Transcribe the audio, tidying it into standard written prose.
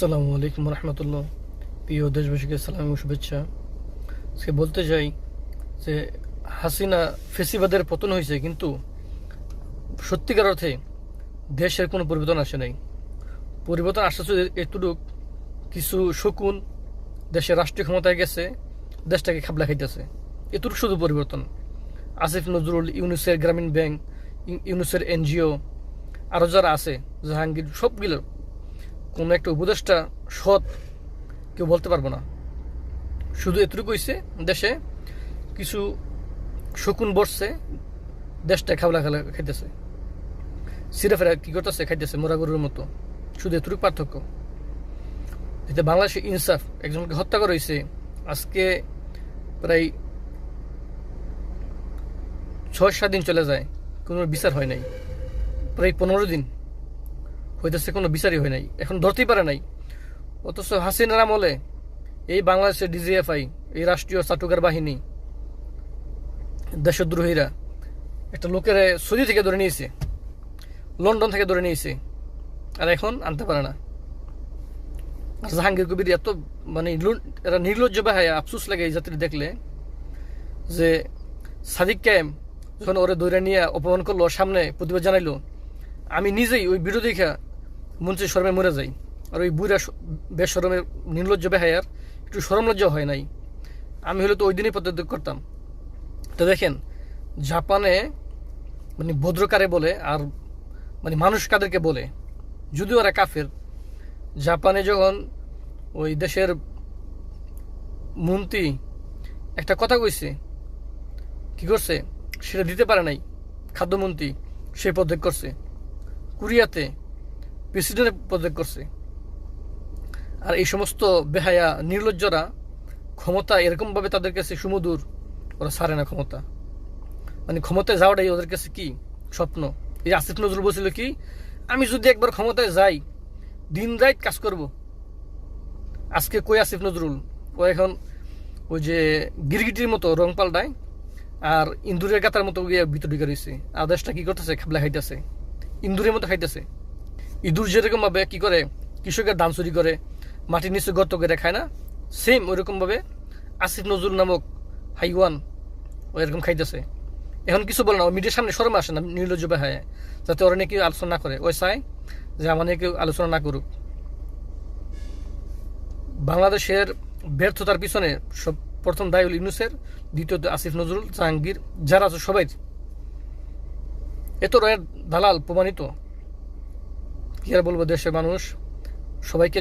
আসসালামু আলাইকুম রহমতুল্লাহ। প্রিয় দেশবাসীকে সালাম ও শুভেচ্ছা। সে বলতে চাই যে হাসিনা ফেসিবাদের পতন হয়েছে, কিন্তু সত্যিকার অর্থে দেশের কোনো পরিবর্তন আসে নাই। পরিবর্তন আসছে এতটুক, কিছু শকুন দেশের রাষ্ট্রীয় ক্ষমতায় গেছে, দেশটাকে খাবলা খাইতেছে, এতটুকু শুধু পরিবর্তন। আসিফ নজরুল, ইউনুসের গ্রামীণ ব্যাংক, ইউনুসের এনজিও, আরও যারা আছে, জাহাঙ্গীর, সবগুলো কোনো একটা উপদেষ্টা সৎ কেউ বলতে পারবো না। শুধু এতটুকু হয়েছে, দেশে কিছু শকুন বসছে, দেশটা খাবলা খালা খাইতেছে, সিরাফেরা কী করতেছে, খাইতেছে মোরা গরুর মতো। শুধু এতটুকু পার্থক্য। এতে বাংলাদেশে ইনসাফ, একজনকে হত্যা করা হয়েছে আজকে প্রায় 6-7 দিন চলে যায়, কোনো বিচার হয় নাই। প্রায় 15 দিন হইতেছে, কোনো বিচারই হয় নাই, এখন ধরতেই পারে নাই। অথচ হাসিনার আমলে এই বাংলাদেশের ডিজিএফআই, এই রাষ্ট্রীয় চাটুকার বাহিনী, দেশদ্রোহীরা একটা লোকের সৌদি থেকে ধরে নিয়েছে, লন্ডন থেকে ধরে নিয়েছে, আর এখন আনতে পারে না। আর জাহাঙ্গীর কবির এত এরা নির্লজ্জ বাহায় আফসোস লাগে এই জাতির দেখলে, যে সাদিক কায়েম যখন ওরে ধরে নিয়ে অপমান করলো, সামনে প্রতিবাদ জানাইলো, আমি নিজেই ওই ভিডিও দেখা মঞ্চে শরমে মরে যাই। আর ওই বুড়া বেশরমের নির্লজ্জ বেহায়ার একটু শরম লজ্জা হয় নাই। আমি হলে তো ওই দিনই পদত্যাগ করতাম। তো দেখেন, জাপানে ভদ্রকারে বলে, আর মানুষ কাদেরকে বলে, যদিও ওরা কাফের। জাপানে যখন ওই দেশের মন্ত্রী একটা কথা কইছে, কি করছে সেটা দিতে পারে নাই, খাদ্যমন্ত্রী সে পদত্যাগ করছে। কোরিয়াতে প্রেসিডেন্ট পদত্যাগ করছে। আর এই সমস্ত বেহায়া নির্লজ্জরা ক্ষমতা এরকমভাবে তাদের কাছে সুমধুর, ওরা ছাড়ে না ক্ষমতা। ক্ষমতায় যাওয়াটাই ওদের কাছে কি স্বপ্ন। এই আসিফ নজরুল বলছিল কি, আমি যদি একবার ক্ষমতায় যাই দিন রাত কাজ করব। আজকে কই আসিফ নজরুল? ও এখন ওই যে গিরগিটির মতো রং পাল্টায়, আর ইন্দুরের গাতার মতো গিয়ে ভিতর ঢুকে রয়েছে। আর দেশটা কি করতেছে, খাবলা খাইতেছে, ইন্দুরের মতো খাইতেছে। ইঁদুর যেরকম ভাবে কি করে কৃষকের ধান চুরি করে, মাটির নিচে গর্ত করে খায় না, সেম ওইরকমভাবে আসিফ নজরুল নামক হাইওয়ান ও এরকম খাইতেছে। এখন কিছু বলে না, ও মিডিয়ার সামনে শরম আসে না, নির্লজ্জ হয়, যাতে ওরা নিয়ে কেউ আলোচনা না করে। ওই চায় যে আমার নিয়ে কেউ আলোচনা না করুক। বাংলাদেশের ব্যর্থতার পিছনে সব প্রথম দায়ী হল ইউনুসের, দ্বিতীয়ত আসিফ নজরুল, জাহাঙ্গীর, যারা আছে সবাই। এত রয়ের দালাল প্রমাণিত। কি আর বলবো, দেশের মানুষ সবাইকে